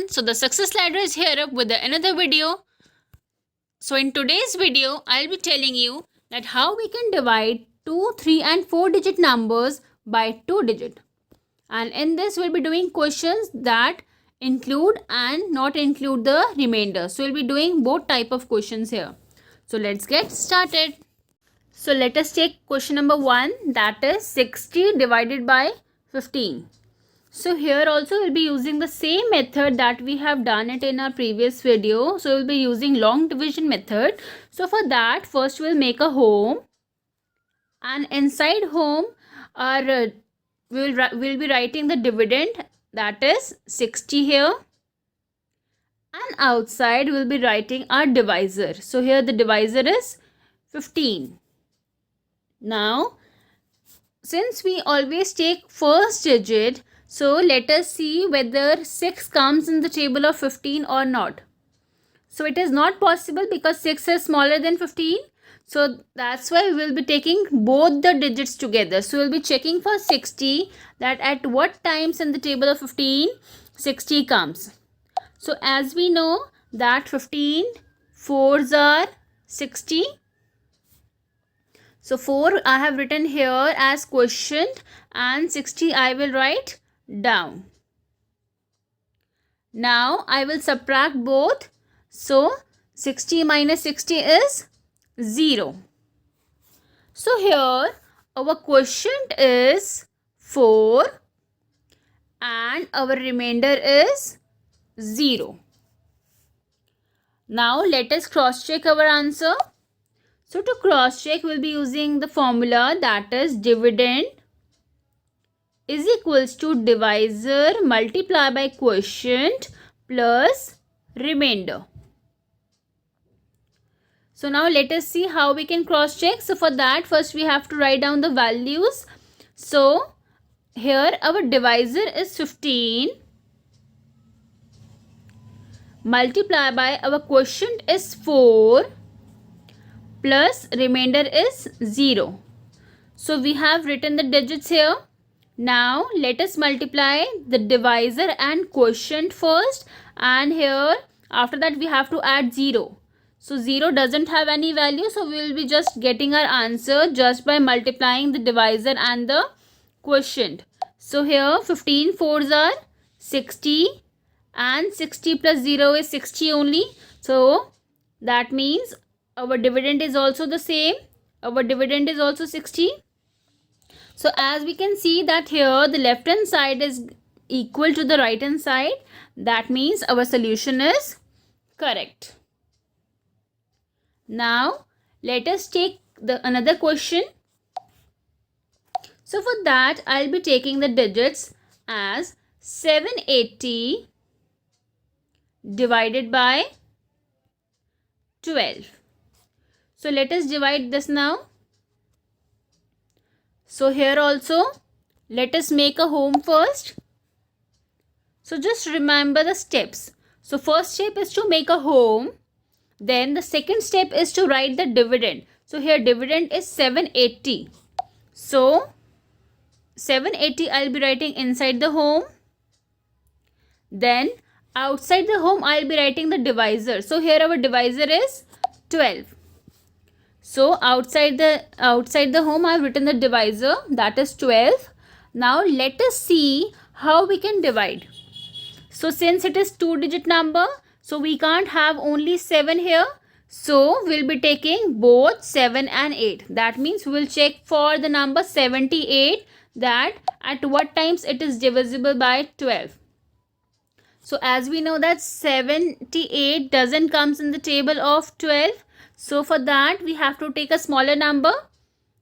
So the success ladder is here up with another video. So in today's video, I'll be telling you that how we can divide 2, 3 and 4 digit numbers by 2 digit. And in this we'll be doing questions that include and not include the remainder. So we'll be doing both type of questions here. So let's get started. So let us take question number 1, that is 60 divided by 15. So here also we'll be using the same method that we have done it in our previous video. So we'll be using long division method. So for that, first we'll make a home, and inside home we'll be writing the dividend, that is 60 here, and outside we'll be writing our divisor. So here the divisor is 15. Now since we always take first digit, so let us see whether 6 comes in the table of 15 or not. So it is not possible because 6 is smaller than 15. So that's why we will be taking both the digits together. So we'll be checking for 60, that at what times in the table of 15 60 comes. So as we know that 15 4s are 60. So 4 I have written here as quotient and 60 I will write down. Now I will subtract both. So 60 minus 60 is 0. So here our quotient is 4 and our remainder is 0. Now let us cross check our answer. So to cross check, we'll be using the formula, that is dividend is equals to divisor multiplied by quotient plus remainder. So now let us see how we can cross check. So for that, first we have to write down the values. So here our divisor is 15 multiplied by our quotient is 4 plus remainder is 0. So we have written the digits here. Now let us multiply the divisor and quotient first, and here after that we have to add 0. So 0 doesn't have any value, so we will be just getting our answer just by multiplying the divisor and the quotient. So here 15 4s are 60 and 60 plus 0 is 60 only. So that means our dividend is also the same. Our dividend is also 60. So as we can see that here the left hand side is equal to the right hand side. That means our solution is correct. Now let us take another question. So for that I'll be taking the digits as 780 divided by 12. So let us divide this now. So here also let us make a home first. So just remember the steps. So first step is to make a home. Then the second step is to write the dividend. So here dividend is 780. So 780 I'll be writing inside the home. Then outside the home I'll be writing the divisor. So here our divisor is 12. So outside the home I have written the divisor, that is 12. Now let us see how we can divide. So since it is 2-digit number, so we can't have only 7 here. So we'll be taking both 7 and 8. That means we'll check for the number 78, that at what times it is divisible by 12. So as we know that 78 doesn't comes in the table of 12. So for that we have to take a smaller number,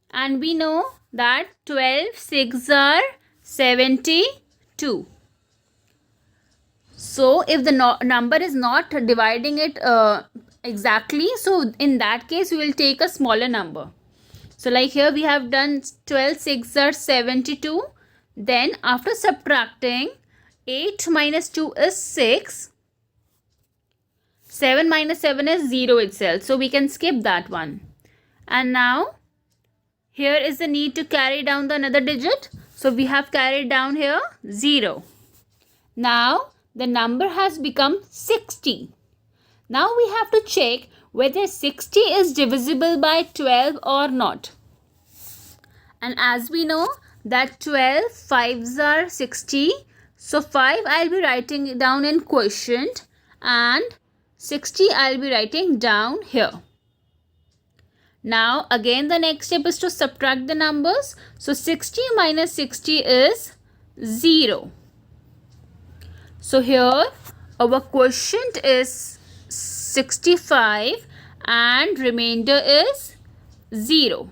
and we know that 12 6 are 72. So if the number is not dividing it exactly, so in that case we will take a smaller number. So like here we have done 12 6 are 72. Then after subtracting, 8 minus 2 is 6. 7 minus 7 is 0 itself. So we can skip that one. And now here is the need to carry down the another digit. So we have carried down here 0. Now the number has become 60. Now we have to check whether 60 is divisible by 12 or not. And as we know that 12 5s are 60. So 5 I'll be writing it down in quotient and 60 I'll be writing down here. Now again the next step is to subtract the numbers. So 60 minus 60 is 0. So here our quotient is 65 and remainder is 0.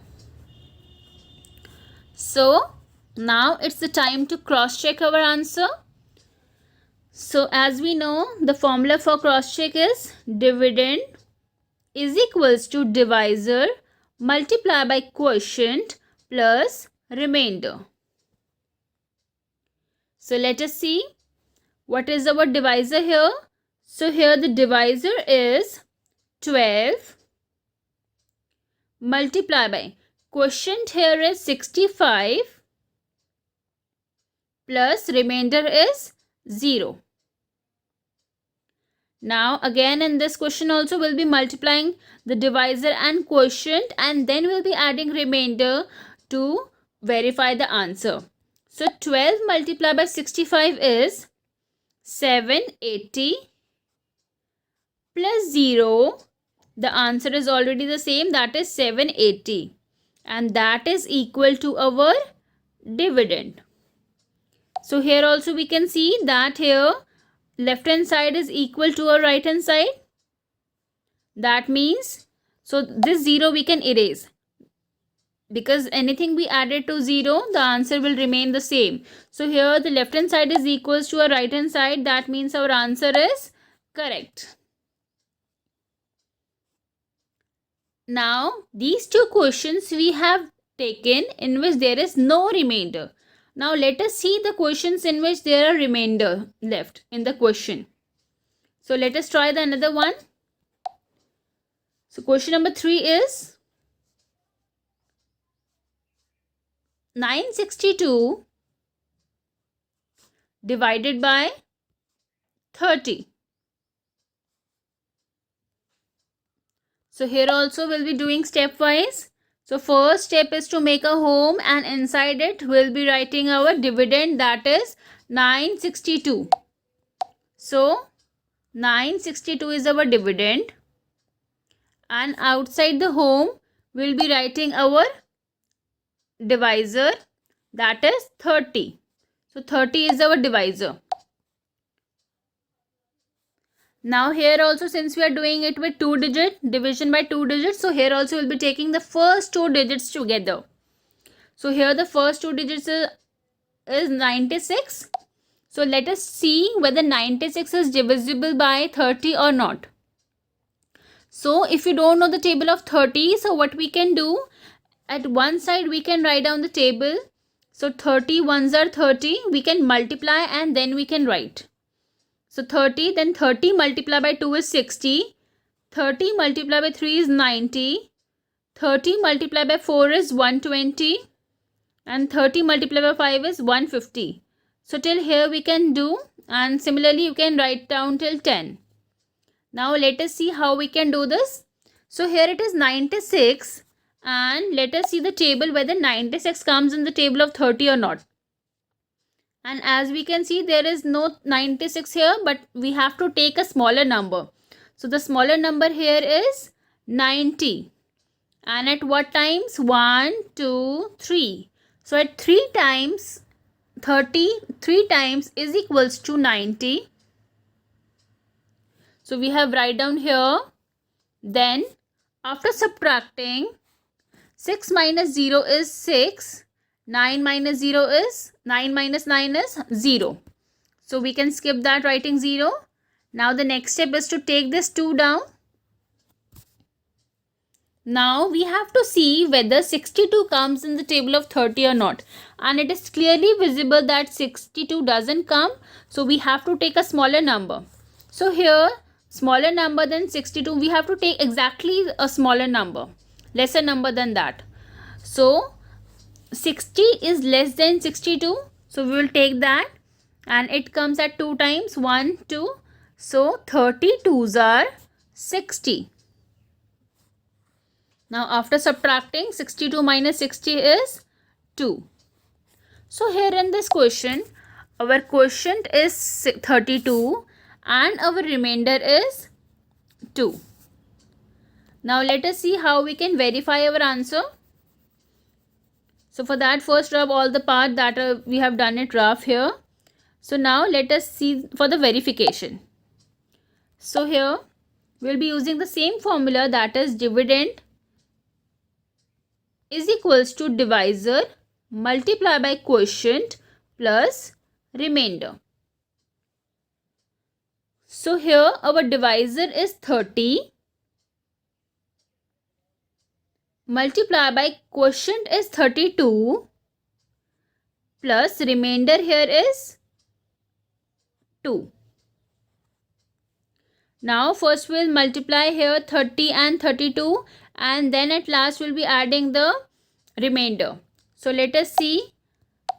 So now it's the time to cross check our answer. So as we know, the formula for cross check is dividend is equals to divisor multiplied by quotient plus remainder. So let us see what is our divisor here. So here the divisor is 12 multiplied by quotient here is 65 plus remainder is 0. Now again in this question also we'll be multiplying the divisor and quotient and then we'll be adding remainder to verify the answer. So 12 multiplied by 65 is 780 plus 0. The answer is already the same, that is 780. And that is equal to our dividend. So here also we can see that here left hand side is equal to our right hand side. That means, so this 0 we can erase. Because anything we added to 0, the answer will remain the same. So here the left hand side is equals to our right hand side. That means our answer is correct. Now these two questions we have taken in which there is no remainder. Now let us see the questions in which there are remainder left in the question. So let us try the another one. So question number 3 is 962 divided by 30. So here also we'll be doing stepwise. So first step is to make a home and inside it we'll be writing our dividend, that is 962. So 962 is our dividend and outside the home we'll be writing our divisor, that is 30. So 30 is our divisor. Now here also since we are doing it with 2 digit, division by 2 digits, so here also we'll be taking the first 2 digits together. So here the first 2 digits is 96. So let us see whether 96 is divisible by 30 or not. So if you don't know the table of 30, so what we can do, at one side we can write down the table. So 30 ones are 30, we can multiply and then we can write. So 30, then 30 multiplied by 2 is 60, 30 multiplied by 3 is 90, 30 multiplied by 4 is 120 and 30 multiplied by 5 is 150. So till here we can do, and similarly you can write down till 10. Now let us see how we can do this. So here it is 96 and let us see the table whether 96 comes in the table of 30 or not. And as we can see there is no 96 here, but we have to take a smaller number. So the smaller number here is 90. And at what times? 1, 2, 3. So at 3 times 30, 3 times is equals to 90. So we have write down here. Then after subtracting, 6 minus 0 is 6. 9 minus 0 is 9 minus 9 is 0. So we can skip that writing 0. Now the next step is to take this 2 down. Now we have to see whether 62 comes in the table of 30 or not. And it is clearly visible that 62 doesn't come. So we have to take a smaller number. So here smaller number than 62, we have to take exactly a smaller number. Lesser number than that. So 60 is less than 62. So we will take that. and it comes at 2 times, 1, 2. So 32s are 60. Now after subtracting, 62 minus 60 is 2. So here in this question, our quotient is 32 and our remainder is 2. Now let us see how we can verify our answer. So for that, first rub all the part that we have done it rough here. So now let us see for the verification. So here we will be using the same formula, that is dividend is equals to divisor multiply by quotient plus remainder. So here our divisor is 30 multiply by quotient is 32 plus remainder here is 2. Now first we'll multiply here 30 and 32 and then at last we'll be adding the remainder. So let us see,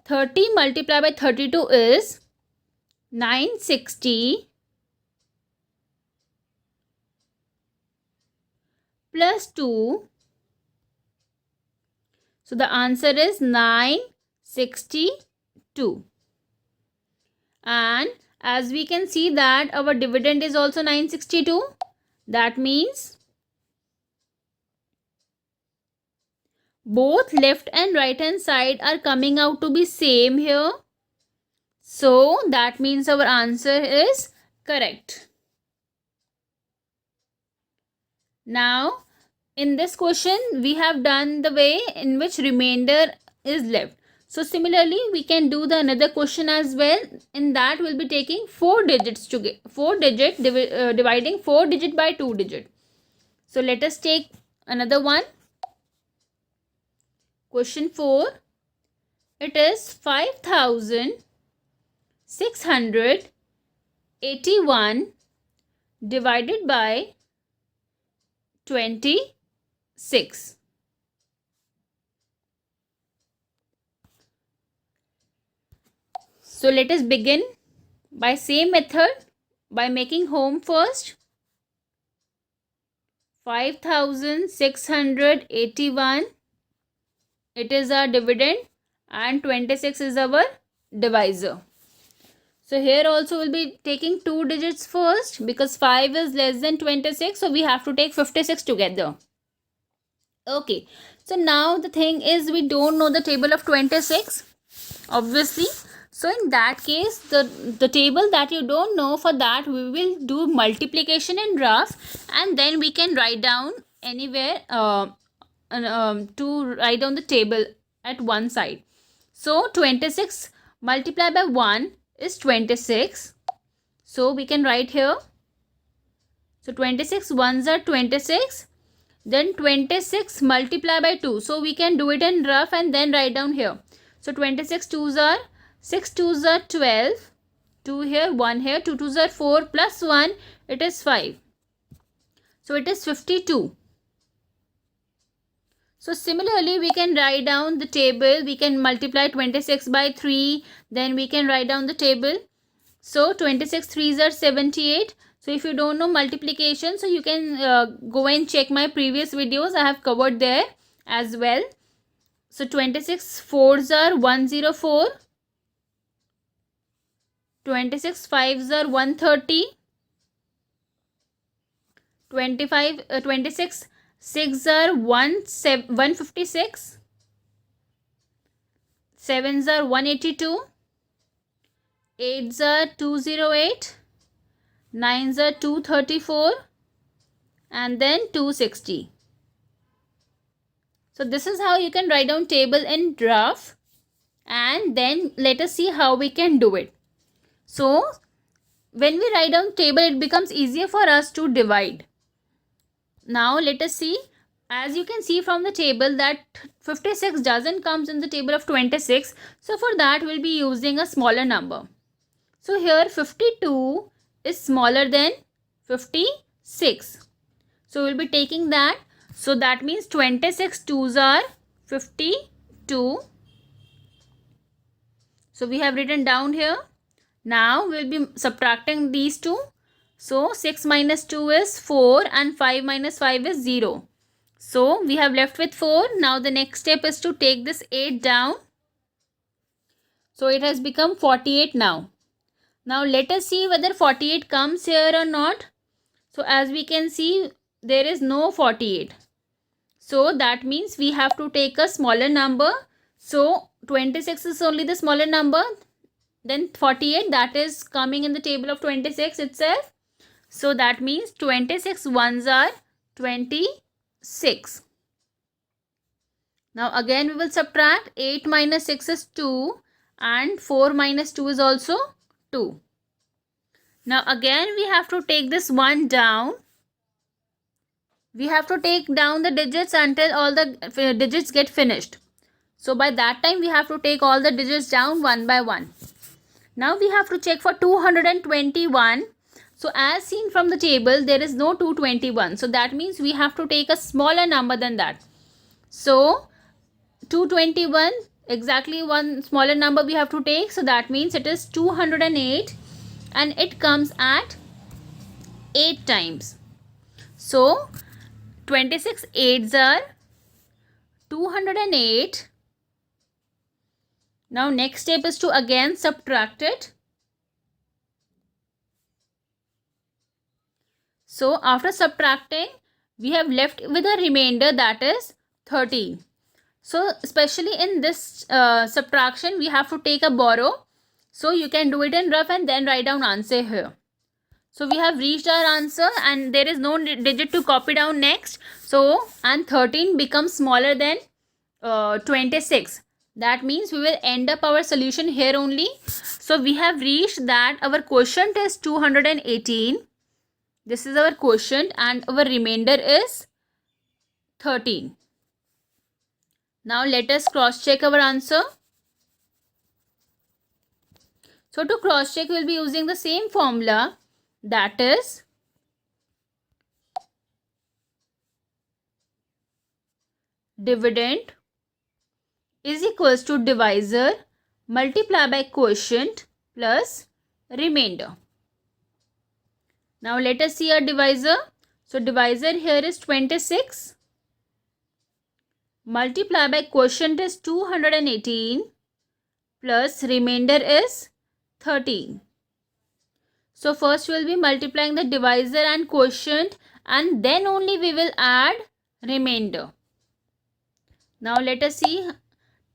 30 multiplied by 32 is 960 plus 2. So the answer is 962. And as we can see that our dividend is also 962. That means both left and right hand side are coming out to be same here. So that means our answer is correct. Now in this question we have done the way in which remainder is left. So similarly we can do the another question as well. In that we'll be taking 4 digits to get 4 digit dividing 4 digit by 2 digit. So let us take another one. Question 4. It is 5681 divided by 26. So let us begin by same method by making home first. 5681, it is our dividend and 26 is our divisor. So here also we'll be taking 2 digits first because 5 is less than 26. So we have to take 56 together. Okay. So now the thing is we don't know the table of 26. Obviously. So in that case, the table that you don't know, for that we will do multiplication in rough and then we can write down anywhere to write down the table at one side. So 26 multiplied by 1 is 26. So we can write here. So 26 ones are 26. Then 26 multiplied by 2. So we can do it in rough and then write down here. So 26 twos are 6 twos are 12. 2 here, 1 here, 2 twos are 4 plus 1, it is 5. So it is 52. So similarly, we can write down the table. We can multiply 26 by 3. Then we can write down the table. So 26 threes are 78. So if you don't know multiplication, so you can go and check my previous videos. I have covered there as well. So 26 fours are 104. 26 fives are 130. 26 6 are 156. 7s are 182. 8s are 208. 9s are 234. And then 260. So this is how you can write down table in rough. And then let us see how we can do it. So when we write down table, it becomes easier for us to divide. Now let us see. As you can see from the table that 56 doesn't comes in the table of 26. So for that we'll be using a smaller number. So here 52 is smaller than 56. So we'll be taking that. So that means 26 twos are 52. So we have written down here. Now we'll be subtracting these two. So 6 minus 2 is 4 and 5 minus 5 is 0. So we have left with 4. Now the next step is to take this 8 down. So it has become 48 now. Now let us see whether 48 comes here or not. So as we can see, there is no 48. So that means we have to take a smaller number. So 26 is only the smaller number. Then 48, that is coming in the table of 26 itself. So that means 26 ones are 26. Now again we will subtract. 8 minus 6 is 2 and 4 minus 2 is also 2. Now again we have to take this 1 down. We have to take down the digits until all the digits get finished. So by that time we have to take all the digits down one by one. Now we have to check for 221. So as seen from the table, there is no 221. So that means we have to take a smaller number than that. So 221, exactly one smaller number we have to take. So that means it is 208 and it comes at 8 times. So 26 8s are 208. Now next step is to again subtract it. So after subtracting, we have left with a remainder, that is 13. So especially in this subtraction, we have to take a borrow. So you can do it in rough and then write down answer here. So we have reached our answer and there is no digit to copy down next. So and 13 becomes smaller than 26. That means we will end up our solution here only. So we have reached that our quotient is 218. This is our quotient and our remainder is 13. Now let us cross check our answer. So to cross check, we will be using the same formula, that is dividend is equals to divisor multiplied by quotient plus remainder. Now let us see our divisor. So divisor here is 26 multiplied by quotient is 218 plus remainder is 13. So first we will be multiplying the divisor and quotient and then only we will add remainder. Now let us see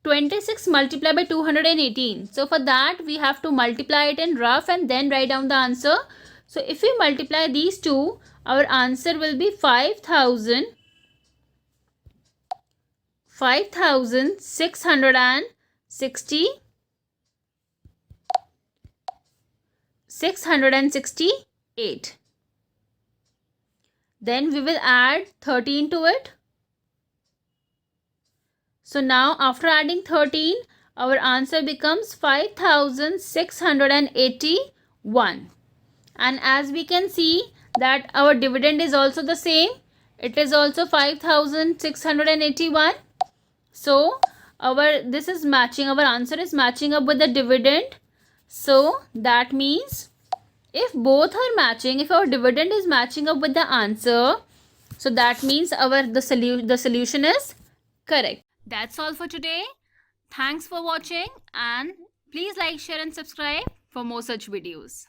26 multiplied by 218. So for that we have to multiply it in rough and then write down the answer. So if we multiply these two, our answer will be 5,660. 668. Then we will add 13 to it. So now after adding 13, our answer becomes 5,681. And as we can see that our dividend is also the same. It is also 5,681. So this is matching, our answer is matching up with the dividend. So that means if both are matching, if our dividend is matching up with the answer, so that means the solution is correct. That's all for today. Thanks for watching and please like, share and subscribe for more such videos.